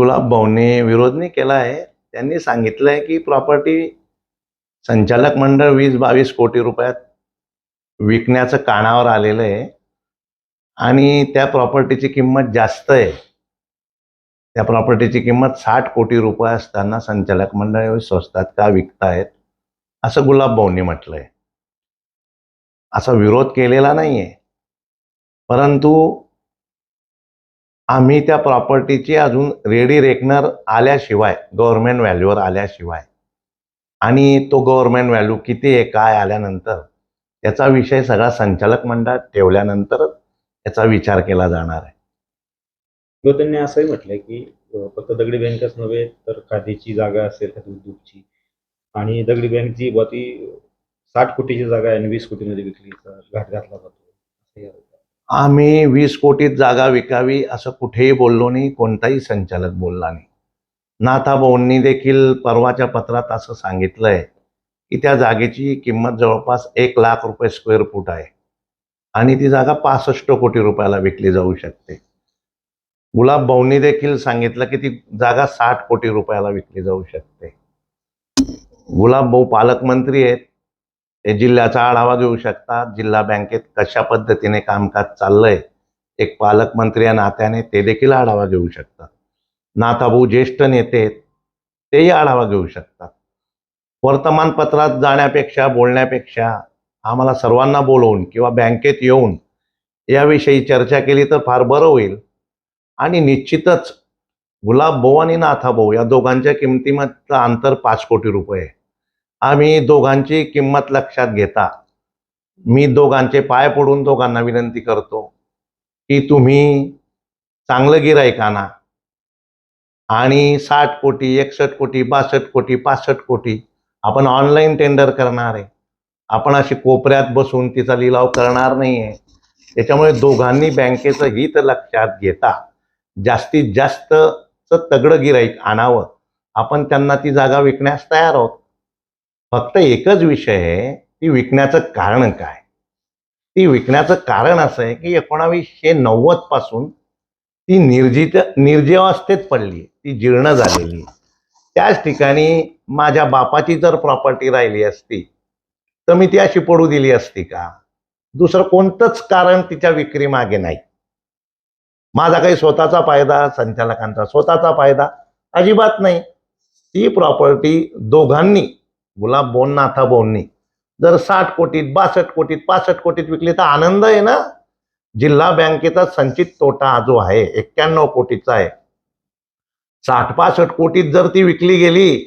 गुलाब भाऊंनी विरोध नाही केला आहे. त्यांनी सांगितलंय की प्रॉपर्टी संचालक मंडळ 20-22 कोटी रुपयात विकण्याचं कानावर आलेलं आहे आणि त्या प्रॉपर्टीची किंमत जास्त आहे. त्या प्रॉपर्टीची किंमत 60 कोटी रुपये असताना संचालक मंडळ एवढी स्वस्तात का विकतायत, असं गुलाब भाऊंनी म्हटलंय. असा विरोध केलेला नाहीये, परंतु आम्ही त्या प्रॉपर्टीची अजून रेडी रेकनर आल्याशिवाय, गव्हर्नमेंट व्हॅल्यूवर आल्याशिवाय आणि तो गव्हर्नमेंट व्हॅल्यू किती आहे काय आल्यानंतर त्याचा विषय सगळा संचालक मंडळात ठेवल्यानंतरच याचा विचार केला जाणार आहे. तो त्यांनी असंही म्हटलंय की फक्त दगडी बँकच नव्हे तर खादीची जागा असेल तर उद्योगची आणि दगडी बँकची ती 60 कोटीची जागा आहे आणि 20 कोटीमध्ये विकली घाट घातला जातो. आम्ही 20 कोटीत जागा विकावी असं कुठेही बोललो नाही, कोणताही संचालक बोलला नाही. नाथाभाऊंनी देखील परवाच्या पत्रात असं सांगितलंय की त्या जागेची किंमत जवळपास 1 लाख रुपये स्क्वेअर फूट आहे आणि ती जागा 65 कोटी रुपयाला विकली जाऊ शकते. गुलाब भाऊंनी देखील सांगितलं की ती जागा 60 कोटी रुपयाला विकली जाऊ शकते. गुलाब भाऊ पालकमंत्री आहेत, ते जिल्ह्याचा आढावा घेऊ शकतात. जिल्हा बँकेत कशा पद्धतीने कामकाज चाललंय एक पालकमंत्री या नात्याने ते देखील आढावा घेऊ शकतात. नाथाभाऊ ज्येष्ठ नेते आहेत, तेही आढावा घेऊ शकतात. वर्तमानपत्रात जाण्यापेक्षा बोलण्यापेक्षा आम्हाला सर्वांना बोलवून किंवा बँकेत येऊन याविषयी चर्चा केली तर फार बरं होईल. आणि निश्चितच गुलाब भाऊ आणि नाथाभाऊ या दोघांच्या किमतीमधलं अंतर 5 कोटी रुपये. आम्ही दोघांची किंमत लक्षात घेता मी दोघांचे पाय पडून दोघांना विनंती करतो की तुम्ही चांगलं गिऱ्हाईक आणा आणि 60 कोटी 61 कोटी 62 कोटी 65 कोटी आपण ऑनलाईन टेंडर करणार आहे. आपण अशी कोपऱ्यात बसून तिचा लिलाव करणार नाही आहे. त्याच्यामुळे दोघांनी बँकेचं हित लक्षात घेता जास्तीत जास्त तगडं गिऱ्हाईक आणावं. आपण त्यांना ती जागा विकण्यास तयार आहोत. फक्त एकच विषय आहे, ती विकण्याचं कारण काय. ती विकण्याचं कारण असं आहे की 1990 पासून ती निर्जीवावस्थेत पडली, ती जीर्ण झालेली. त्याच ठिकाणी माझ्या बापाची जर प्रॉपर्टी राहिली असती तर मी ती अशी पडू दिली असती का. दुसरं कोणतंच कारण तिच्या विक्री मागे नाही. माझा काही स्वतःचा फायदा, संचालकांचा स्वतःचा फायदा अजिबात नाही. ती प्रॉपर्टी दोघांनी गुलाब भाऊ नाथाभाऊंनी जर 60 कोटीत 62 कोटीत 65 कोटीत विकली तर आनंद आहे ना. जिल्हा बँकेचा संचित तोटा जो आहे 91 कोटीचा आहे. 60-65 कोटीत जर ती विकली गेली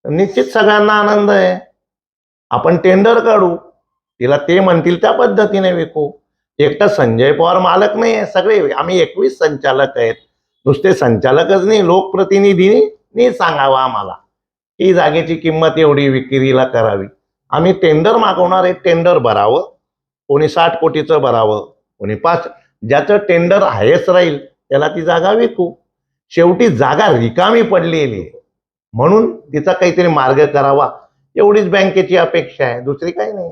तर निश्चित सगळ्यांना आनंद आहे. आपण टेंडर काढू, तिला ते म्हणतील त्या पद्धतीने विकू. एकटा संजय पवार मालक नाही आहे, सगळे आम्ही 21 संचालक आहेत. नुसते संचालकच नाही, लोकप्रतिनिधींनी सांगावं आम्हाला ही जागेची किंमत एवढी विक्रीला करावी. आम्ही टेंडर मागवणार आहे, टेंडर भरावं. कोणी 60 कोटीचं भरावं, कोणी 5. ज्याचं टेंडर हायेस्ट राहील त्याला ती जागा विकू. शेवटी जागा रिकामी पडलेली आहे म्हणून तिचा काहीतरी मार्ग करावा एवढीच बँकेची अपेक्षा आहे, दुसरी काही नाही.